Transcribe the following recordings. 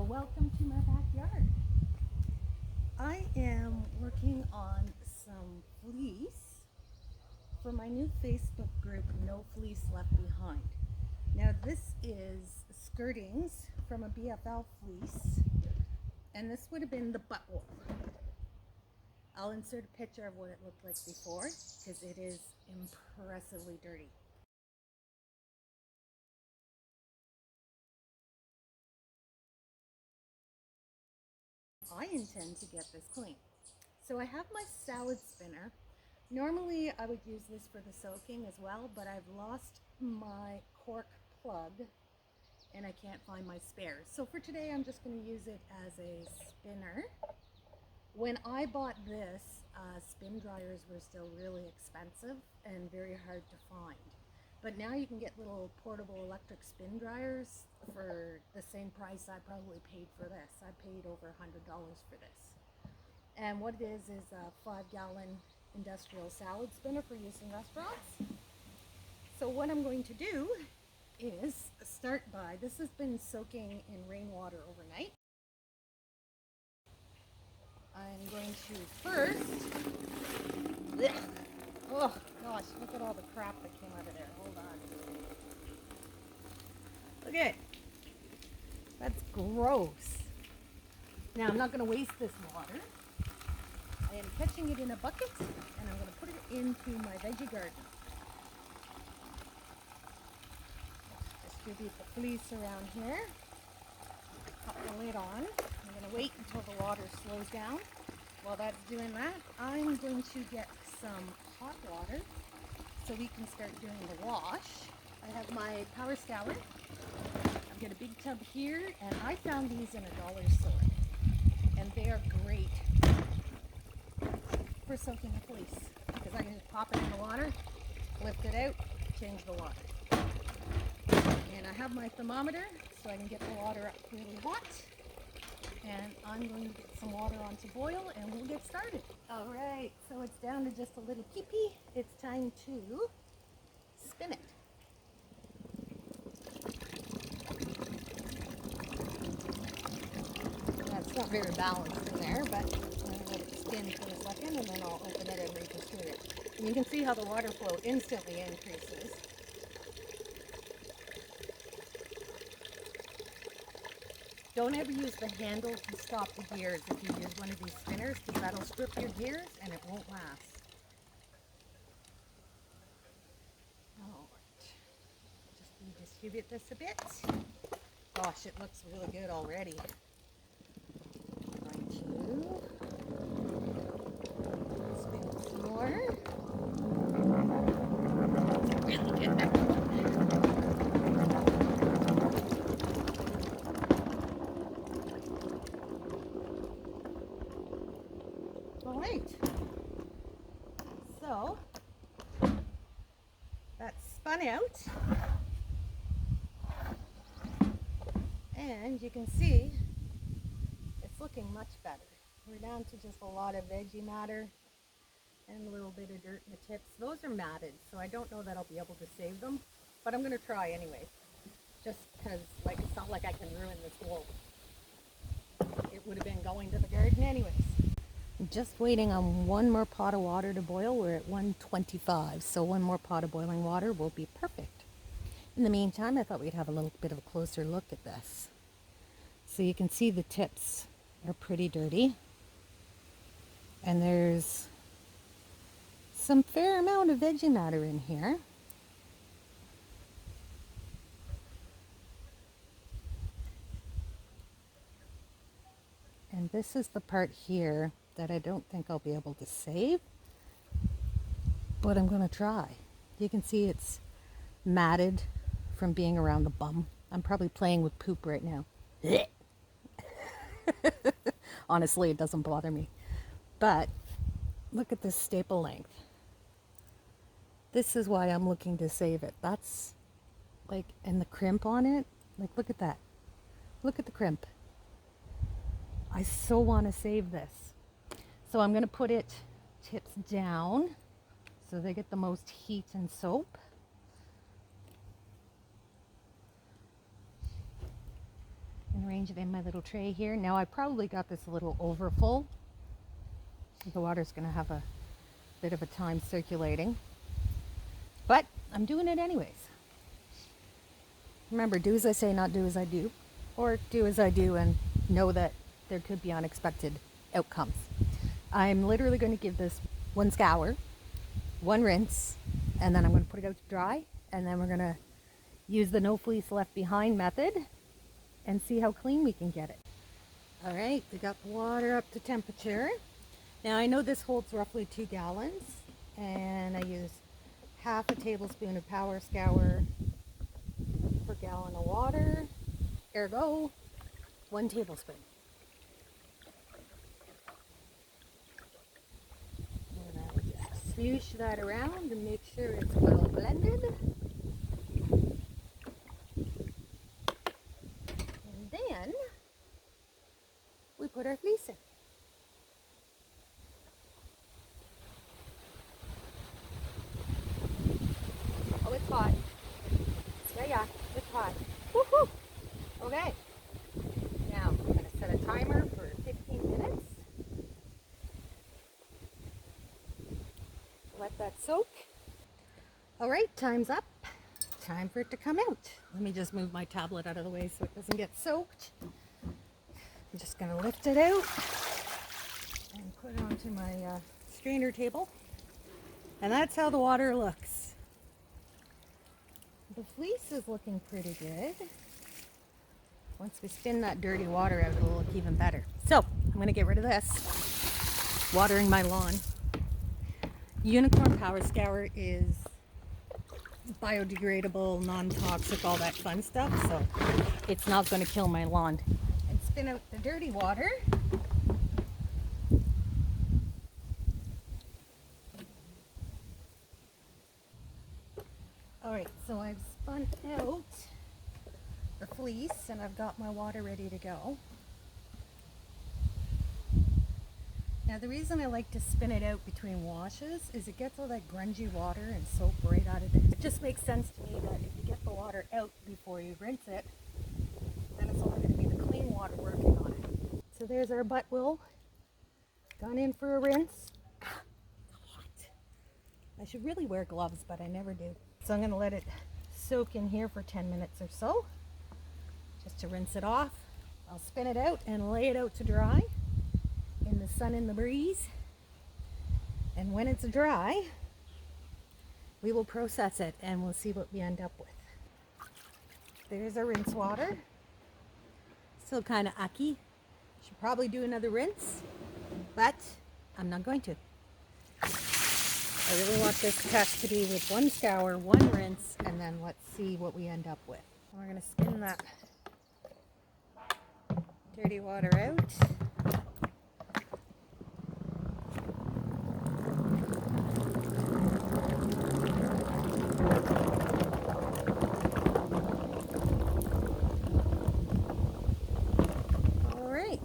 welcome to my backyard. I am working on some fleece for my new Facebook group, No Fleece Left Behind. Now this is skirtings from a BFL fleece, and this would have been the butt wool. I'll insert a picture of what it looked like before because it is impressively dirty. I intend to get this clean. So I have my salad spinner. Normally I would use this for the soaking as well, but I've lost my cork plug and I can't find my spares. So for today I'm just going to use it as a spinner. When I bought this, spin dryers were still really expensive and very hard to find. But now you can get little portable electric spin dryers for the same price I probably paid for this. I paid over $100 for this. And what it is a 5-gallon industrial salad spinner for use in restaurants. So what I'm going to do is start by, this has been soaking in rainwater overnight. I'm going to first, oh gosh, look at all the crap that came out of there. Hold on. Okay, that's gross. Now I'm not going to waste this water. I am catching it in a bucket and I'm going to put it into my veggie garden. Distribute the fleece around here. Pop the lid on. I'm going to wait until the water slows down. While that's doing that, I'm going to get some hot water so we can start doing the wash. I have my power scour. I've got a big tub here, and I found these in a dollar store. And they are great for soaking the fleece because I can just pop it in the water, lift it out, change the water. And I have my thermometer so I can get the water up really hot. And I'm going to get some water on to boil and we'll get started. All right, so it's down to just a little pee-pee. It's time to spin it. That's not very balanced in there, but I'm going to let it spin for a second and then I'll open it and redistribute it. And you can see how the water flow instantly increases. Don't ever use the handle to stop the gears if you use one of these spinners because that'll strip your gears and it won't last. Alright, just redistribute this a bit. Gosh, it looks really good already. I'm going to spin it some more. Really good. Alright, so that's spun out and you can see it's looking much better. We're down to just a lot of veggie matter and a little bit of dirt in the tips. Those are matted, so I don't know that I'll be able to save them, but I'm going to try anyway, just because it's not like I can ruin this wool. It would have been going to the garden anyways. I'm just waiting on one more pot of water to boil. We're at 125, so one more pot of boiling water will be perfect. In the meantime, I thought we'd have a little bit of a closer look at this. So you can see the tips are pretty dirty. And there's some fair amount of veggie matter in here. And this is the part here that I don't think I'll be able to save, but I'm going to try. You can see it's matted from being around the bum. I'm probably playing with poop right now. Honestly, it doesn't bother me. But look at this staple length. This is why I'm looking to save it. That's like, and the crimp on it, like look at that. Look at the crimp. I so want to save this. So I'm going to put it tips down so they get the most heat and soap. And arrange it in my little tray here. Now I probably got this a little over full. The water's going to have a bit of a time circulating, but I'm doing it anyways. Remember, do as I say, not do as I do, or do as I do and know that there could be unexpected outcomes. I'm literally going to give this one scour, one rinse, and then I'm going to put it out to dry, and then we're going to use the no fleece left behind method and see how clean we can get it. All right, we got the water up to temperature. Now I know this holds roughly 2 gallons, and I use half a tablespoon of power scour per gallon of water, ergo 1 tablespoon. And I would just swoosh that around and make sure it's well blended. And then we put our fleece in. Oh, it's hot. Yeah, it's hot. Woohoo! Okay. Now, I'm going to set a timer for 15 minutes. Let that soak. All right, time's up. Time for it to come out. Let me just move my tablet out of the way so it doesn't get soaked. I'm just going to lift it out and put it onto my strainer table. And that's how the water looks. The fleece is looking pretty good. Once we spin that dirty water out, it'll look even better. So I'm going to get rid of this. Watering my lawn. Unicorn Power Scour is biodegradable, non-toxic, all that fun stuff. So it's not going to kill my lawn. And spin out the dirty water. All right, so I've spun out the fleece and I've got my water ready to go. Now the reason I like to spin it out between washes is it gets all that grungy water and soap right out of it. It just makes sense to me that if you get the water out before you rinse it, then it's only going to be the clean water working on it. So there's our butt wool. Gone in for a rinse. Hot. I should really wear gloves, but I never do. So I'm going to let it soak in here for 10 minutes or so, just to rinse it off. I'll spin it out and lay it out to dry in the sun and the breeze. And when it's dry, we will process it and we'll see what we end up with. There's our rinse water. Still kind of icky. Should probably do another rinse, but I'm not going to. I really want this test to be with 1 scour, 1 rinse, and then let's see what we end up with. We're going to spin that dirty water out. All right.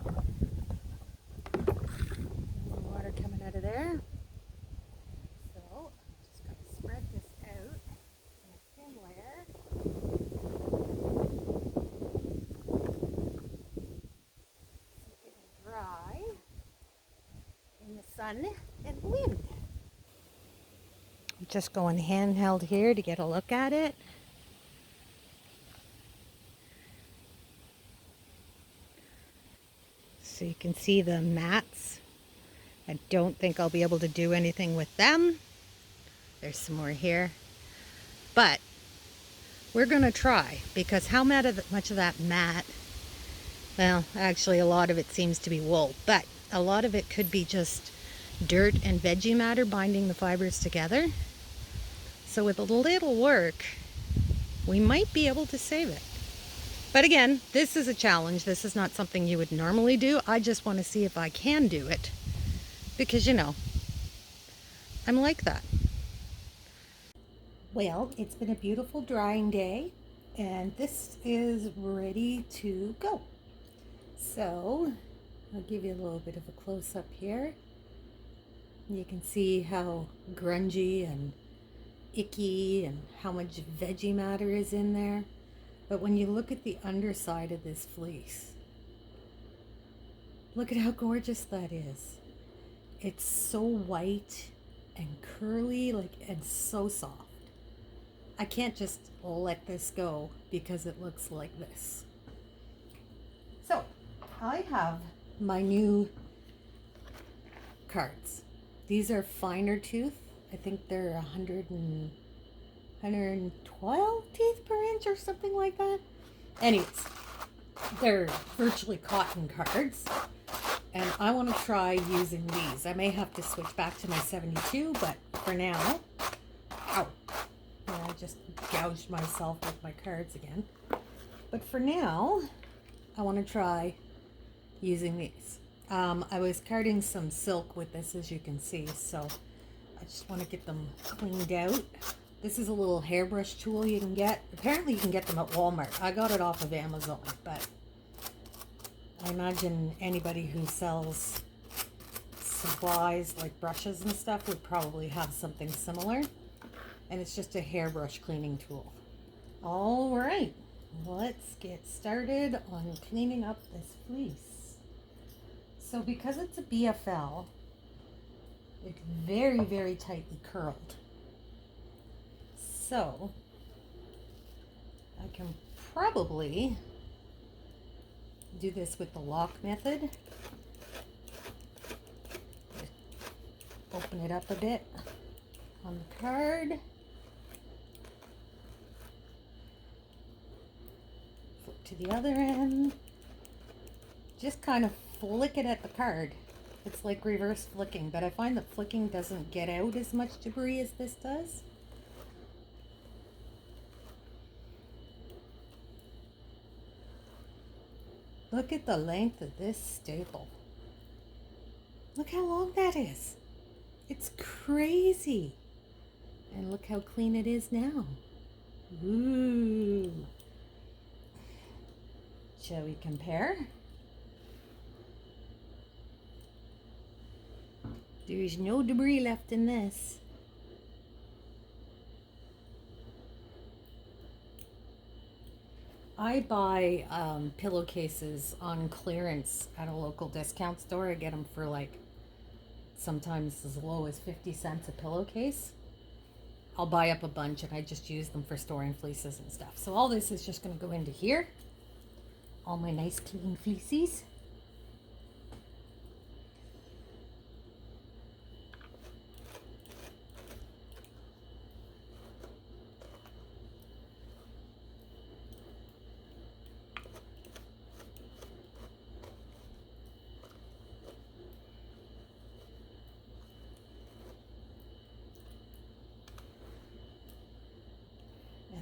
Water coming out of there. Sun and wind. I'm just going handheld here to get a look at it. So you can see the mats. I don't think I'll be able to do anything with them. There's some more here. But we're going to try, because how much of that mat, well, actually a lot of it seems to be wool, but a lot of it could be just dirt and veggie matter binding the fibers together. So with a little work, we might be able to save it. But again, this is a challenge. This is not something you would normally do. I just want to see if I can do it. Because, you know, I'm like that. Well, it's been a beautiful drying day, and this is ready to go. So I'll give you a little bit of a close-up here. You can see how grungy and icky and how much veggie matter is in there. But when you look at the underside of this fleece, Look at how gorgeous that is. It's so white and curly, like, and so soft. I can't just let this go because it looks like this. So I have my new cards. These are finer tooth. I think they're 112 teeth per inch or something like that. Anyways, they're virtually cotton cards. And I want to try using these. I may have to switch back to my 72, but for now, ow. Yeah, I just gouged myself with my cards again. But for now, I want to try using these. I was carding some silk with this, as you can see, so I just want to get them cleaned out. This is a little hairbrush tool you can get. Apparently you can get them at Walmart. I got it off of Amazon, but I imagine anybody who sells supplies like brushes and stuff would probably have something similar. And it's just a hairbrush cleaning tool. All right, let's get started on cleaning up this fleece. So because it's a BFL, it's very, very tightly curled. So I can probably do this with the lock method. Open it up a bit on the card. Flip to the other end. Just kind of flick it at the card. It's like reverse flicking, but I find that flicking doesn't get out as much debris as this does. Look at the length of this staple. Look how long that is. It's crazy. And look how clean it is now. Ooh. Shall we compare? There's no debris left in this. I buy pillowcases on clearance at a local discount store. I get them for like sometimes as low as 50 cents a pillowcase. I'll buy up a bunch and I just use them for storing fleeces and stuff. So all this is just going to go into here. All my nice clean fleeces.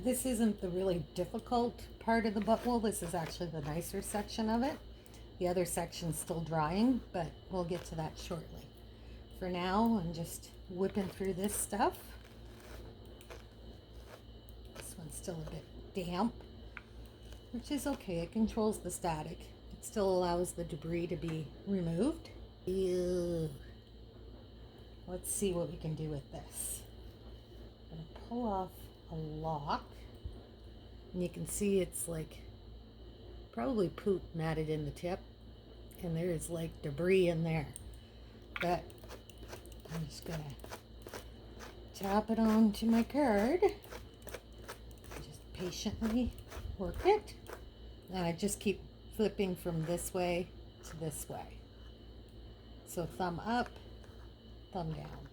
This isn't the really difficult part of the butt wool. This is actually the nicer section of it. The other section's still drying, but we'll get to that shortly. For now, I'm just whipping through this stuff. This one's still a bit damp, which is okay. It controls the static. It still allows the debris to be removed. Ew. Let's see what we can do with this. I'm going to pull off a lock, and you can see it's like probably poop matted in the tip, and there's like debris in there, but I'm just gonna tap it onto my card, just patiently work it, and I just keep flipping from this way to this way. So thumb up, thumb down.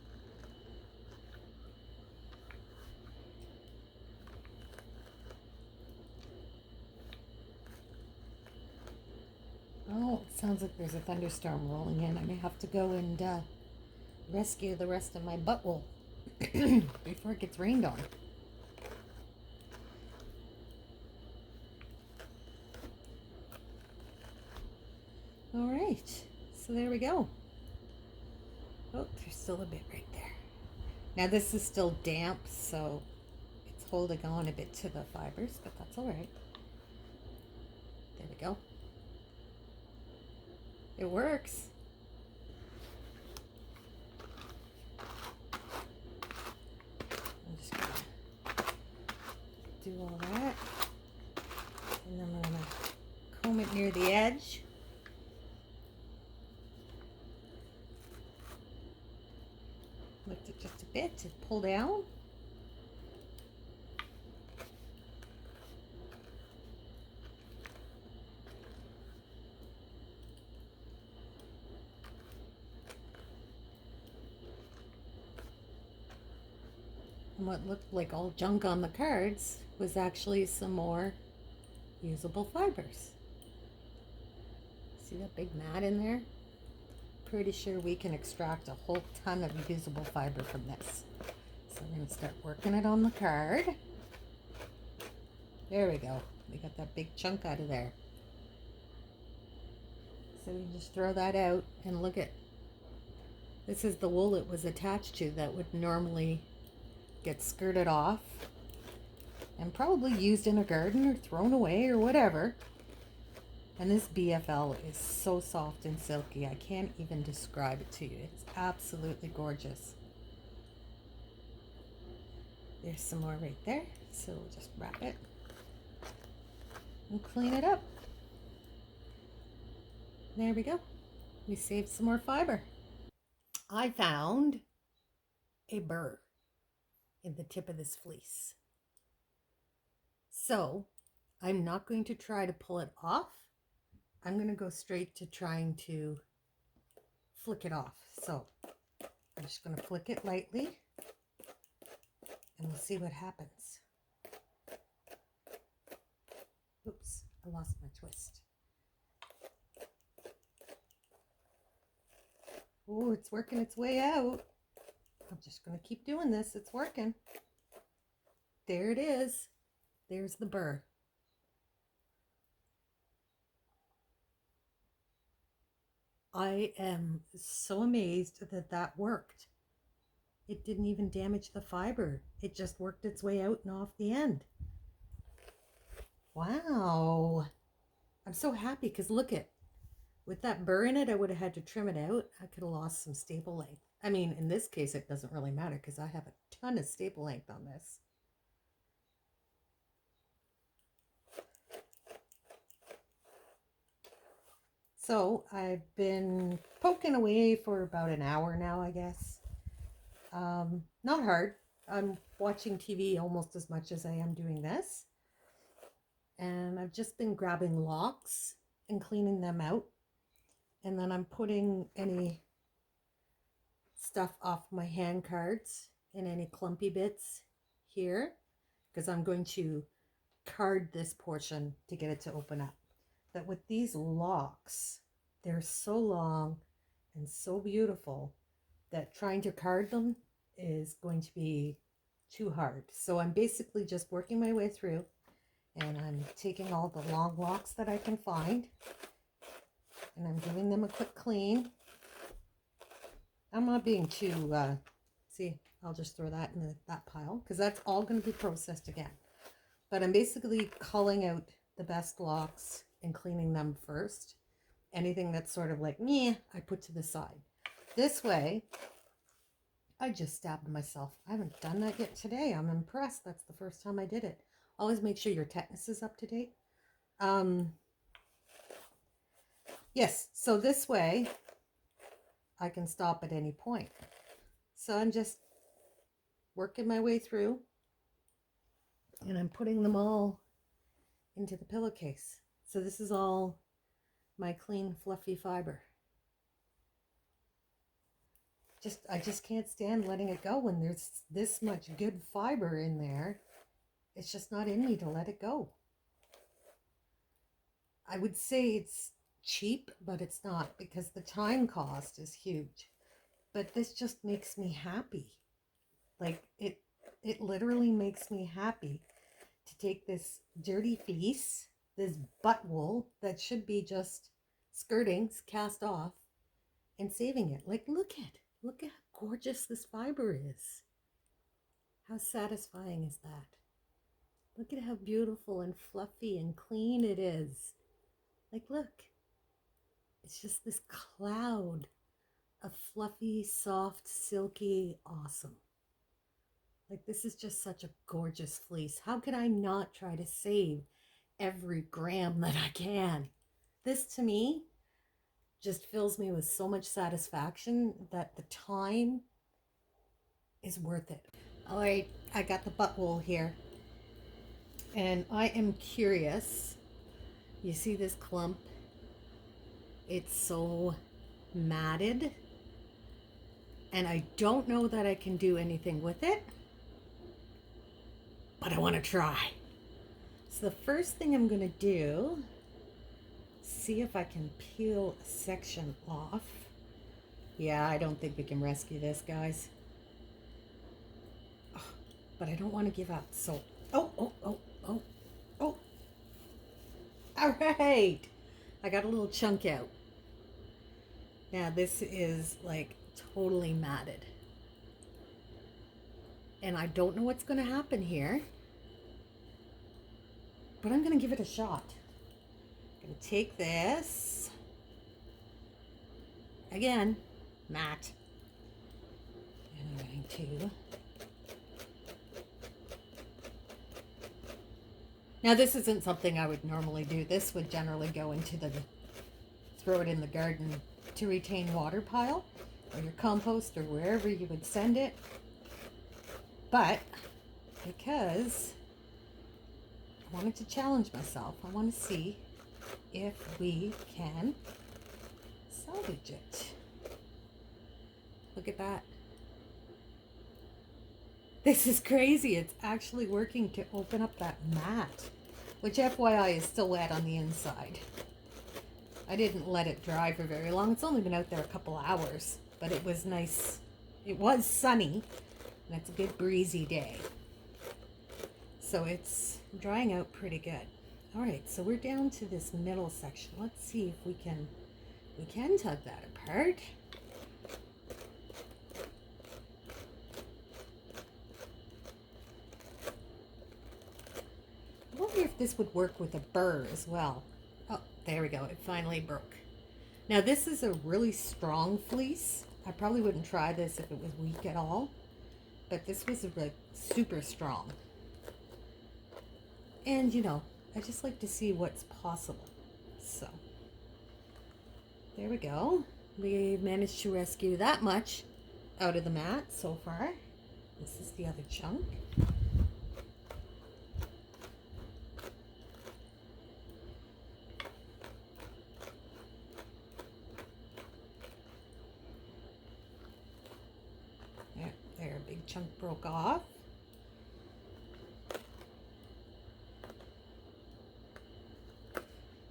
Oh, it sounds like there's a thunderstorm rolling in. I may have to go and rescue the rest of my butt wool before it gets rained on. All right, so there we go. Oh, there's still a bit right there. Now this is still damp, so it's holding on a bit to the fibers, but that's all right. There we go. It works. I'm just gonna do all that, and then I'm gonna comb it near the edge. just a bit to pull down. And what looked like all junk on the cards was actually some more usable fibers. See that big mat in there? Pretty sure we can extract a whole ton of usable fiber from this. So I'm going to start working it on the card. There we go. We got that big chunk out of there. So we just throw that out and look at, this is the wool it was attached to that would normally get skirted off and probably used in a garden or thrown away or whatever. And this BFL is so soft and silky. I can't even describe it to you. It's absolutely gorgeous. There's some more right there. So we'll just wrap it and clean it up. There we go. We saved some more fiber. I found a burr in the tip of this fleece. So I'm not going to try to pull it off. I'm going to go straight to trying to flick it off. So I'm just going to flick it lightly and we'll see what happens. Oops, I lost my twist. Oh, it's working its way out. I'm just going to keep doing this. It's working. There it is. There's the burr. I am so amazed that that worked. It didn't even damage the fiber. It just worked its way out and off the end. Wow. I'm so happy because look at, with that burr in it, I would have had to trim it out. I could have lost some staple length. I mean, in this case, it doesn't really matter because I have a ton of staple length on this. So I've been poking away for about an hour now, I guess. Not hard. I'm watching TV almost as much as I am doing this. And I've just been grabbing locks and cleaning them out. And then I'm putting any stuff off my hand cards and any clumpy bits here because I'm going to card this portion to get it to open up. But with these locks, they're so long and so beautiful that trying to card them is going to be too hard. So I'm basically just working my way through and I'm taking all the long locks that I can find and I'm giving them a quick clean. I'm not being too, see, I'll just throw that in that pile because that's all going to be processed again. But I'm basically culling out the best locks and cleaning them first. Anything that's sort of like, meh, I put to the side. This way, I just stabbed myself. I haven't done that yet today. I'm impressed. That's the first time I did it. Always make sure your tetanus is up to date. Yes, so this way, I can stop at any point. So I'm just working my way through and I'm putting them all into the pillowcase. So this is all my clean, fluffy fiber. I just can't stand letting it go when there's this much good fiber in there. It's just not in me to let it go. I would say it's cheap, but it's not because the time cost is huge. But this just makes me happy. Like it literally makes me happy to take this dirty fleece, this butt wool that should be just skirtings cast off and saving it. Like look how gorgeous this fiber is. How satisfying is that? Look at how beautiful and fluffy and clean it is. Like look, it's just this cloud of fluffy, soft, silky, awesome. Like this is just such a gorgeous fleece. How could I not try to save every gram that I can? This to me just fills me with so much satisfaction that the time is worth it. All right, I got the butt wool here, and I am curious. You see this clump? It's so matted, and I don't know that I can do anything with it, but I want to try. So the first thing I'm going to do, see if I can peel a section off. Yeah, I don't think we can rescue this, guys. Oh, but I don't want to give up. So, oh. All right. I got a little chunk out. Now this is like totally matted. And I don't know what's going to happen here, but I'm going to give it a shot. I'm going to take this. Again, matte. And I'm going to... Now this isn't something I would normally do. This would generally go into the, throw it in the garden to retain water pile, or your compost, or wherever you would send it. But because I wanted to challenge myself, I want to see if we can salvage it. Look at that. This is crazy. It's actually working to open up that mat, which FYI is still wet on the inside. I didn't let it dry for very long. It's only been out there a couple hours, but it was nice. It was sunny, and it's a good breezy day. So it's drying out pretty good. All right, so we're down to this middle section. Let's see if we can tug that apart. I wonder if this would work with a burr as well. Oh, there we go. It finally broke. Now this is a really strong fleece. I probably wouldn't try this if it was weak at all, but this was like super strong. And you know, I just like to see what's possible. So there we go. We managed to rescue that much out of the mat so far. This is the other chunk. There, a big chunk broke off.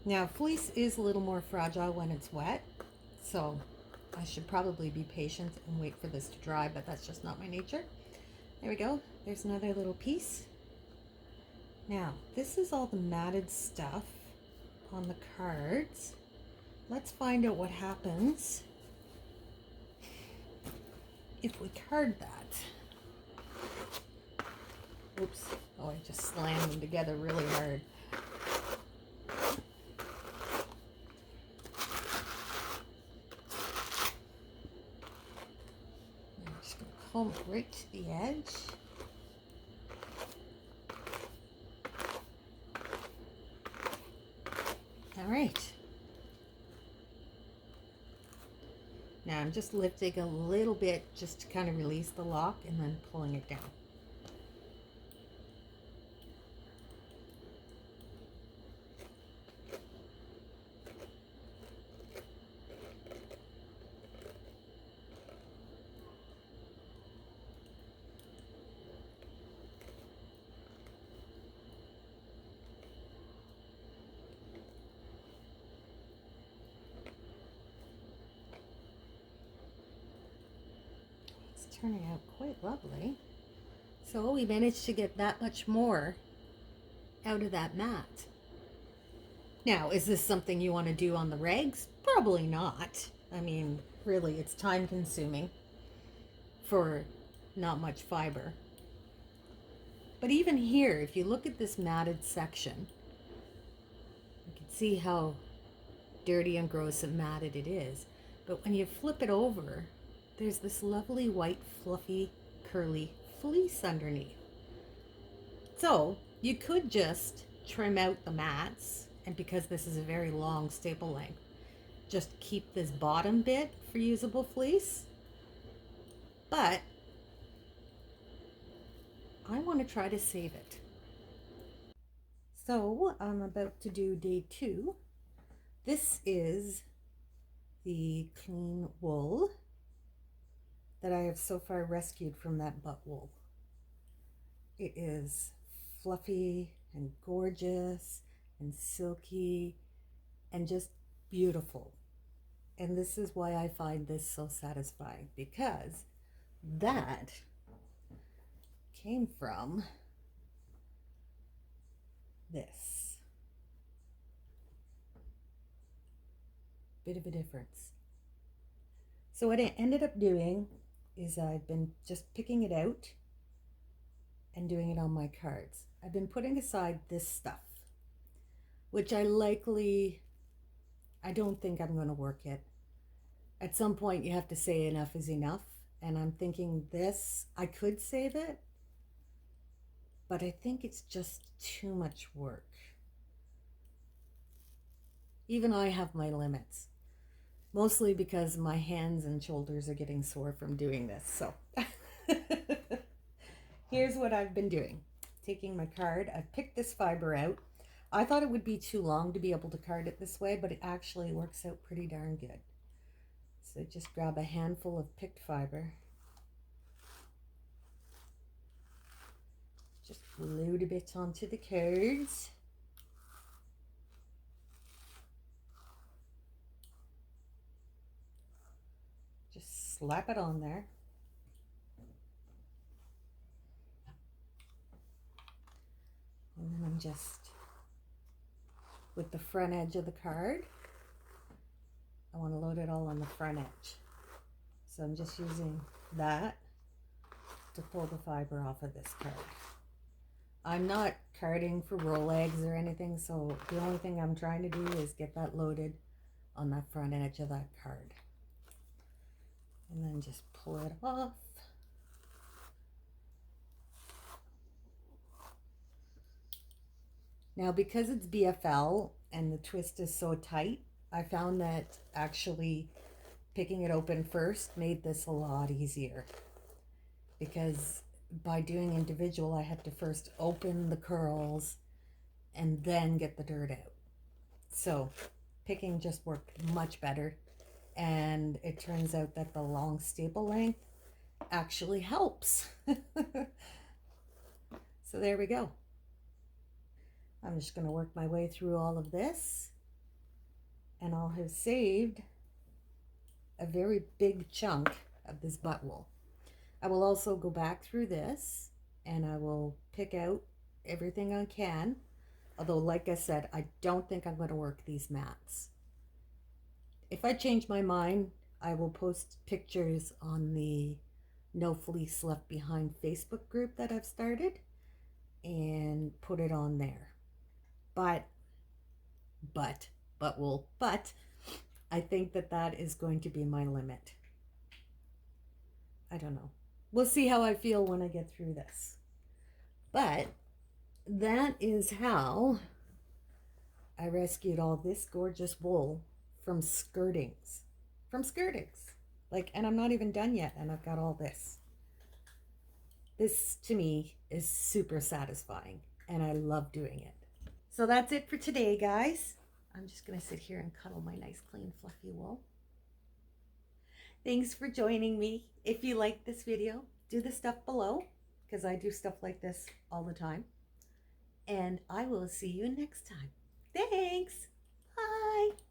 Now, fleece is a little more fragile when it's wet, so I should probably be patient and wait for this to dry, but that's just not my nature. There we go. There's another little piece. Now, this is all the matted stuff on the cards. Let's find out what happens if we card that. Oops. Oh, I just slammed them together really hard. I'm just going to comb it right to the edge. All right. Now I'm just lifting a little bit just to kind of release the lock and then pulling it down. Turning out quite lovely. So we managed to get that much more out of that mat. Now, is this something you want to do on the rags? Probably not. I mean, really, it's time consuming for not much fiber. But even here, if you look at this matted section, you can see how dirty and gross and matted it is. But when you flip it over, there's this lovely white, fluffy, curly fleece underneath. So you could just trim out the mats, and because this is a very long staple length, just keep this bottom bit for usable fleece. But I want to try to save it. So I'm about to do day 2. This is the clean wool that I have so far rescued from that butt wool. It is fluffy and gorgeous and silky and just beautiful. And this is why I find this so satisfying, because that came from this. Bit of a difference. So what I ended up doing is I've been just picking it out and doing it on my cards. I've been putting aside this stuff, which I don't think I'm going to work it. At some point you have to say enough is enough. And I'm thinking this, I could save it, but I think it's just too much work. Even I have my limits, mostly because my hands and shoulders are getting sore from doing this. So here's what I've been doing. Taking my card, I've picked this fiber out. I thought it would be too long to be able to card it this way, but it actually works out pretty darn good. So just grab a handful of picked fiber. Just load a bit onto the cards. Just slap it on there. And then I'm just, with the front edge of the card, I want to load it all on the front edge. So I'm just using that to pull the fiber off of this card. I'm not carding for roll eggs or anything, so the only thing I'm trying to do is get that loaded on that front edge of that card. And then just pull it off. Now, because it's BFL and the twist is so tight, I found that actually picking it open first made this a lot easier, because by doing individual, I had to first open the curls and then get the dirt out. So picking just worked much better. And it turns out that the long staple length actually helps. So there we go. I'm just going to work my way through all of this, and I'll have saved a very big chunk of this butt wool. I will also go back through this and I will pick out everything I can. Although, like I said, I don't think I'm going to work these mats. If I change my mind, I will post pictures on the No Fleece Left Behind Facebook group that I've started and put it on there. But I think that is going to be my limit. I don't know. We'll see how I feel when I get through this. But that is how I rescued all this gorgeous wool from skirtings. Like, and I'm not even done yet, and I've got all this. This, to me, is super satisfying, and I love doing it. So that's it for today, guys. I'm just going to sit here and cuddle my nice, clean, fluffy wool. Thanks for joining me. If you like this video, do the stuff below, because I do stuff like this all the time. And I will see you next time. Thanks. Bye.